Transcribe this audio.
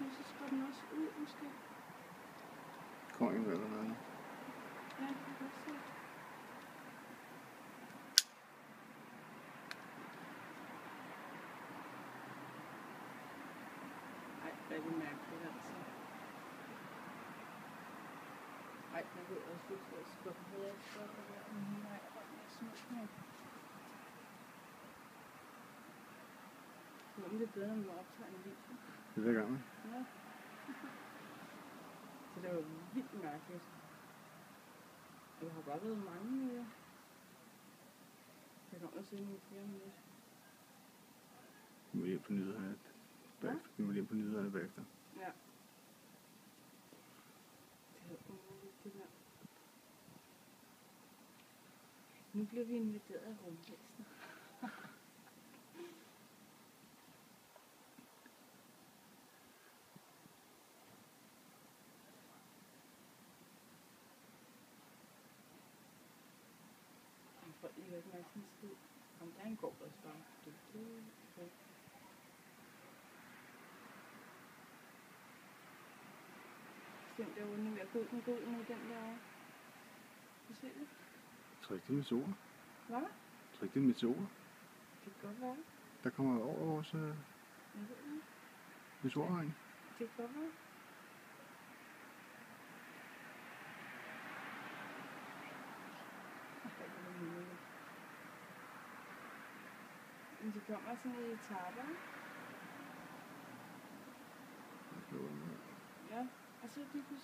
pludselig så går den også ud, måske. Coin eller noget. Ja, det kan godt se. Ej, det er mærkeligt, altså. Ej, jeg ved også lidt, at jeg skal have et stort og være med hende. Ej, jeg er smukt med. Det er bedre, end at optage en video. Det er det gang. Ja. Så det var vildt mærkeligt. Jeg har bare været mange. Jeg kommer også ind i 4 minutter. Vi må lige på nyhederne bagefter. Vi må lige på nyhederne bagefter. Ja. Det er umuligt, det der. Nu bliver vi inviteret af rumvæsener. Folk lægger ikke meget sådan en skid. Om der er en gårdsbar. Den der under ved at gå ud med gulden i den der. Du ser det? Jeg tror ikke, det er meteorer. Hvad? Jeg tror ikke, det er meteorer. Det kan godt være. Der kommer over vores meteorregn. Det kan godt være. Men det kommer sådan i etaper. Ja, og så lige pludselig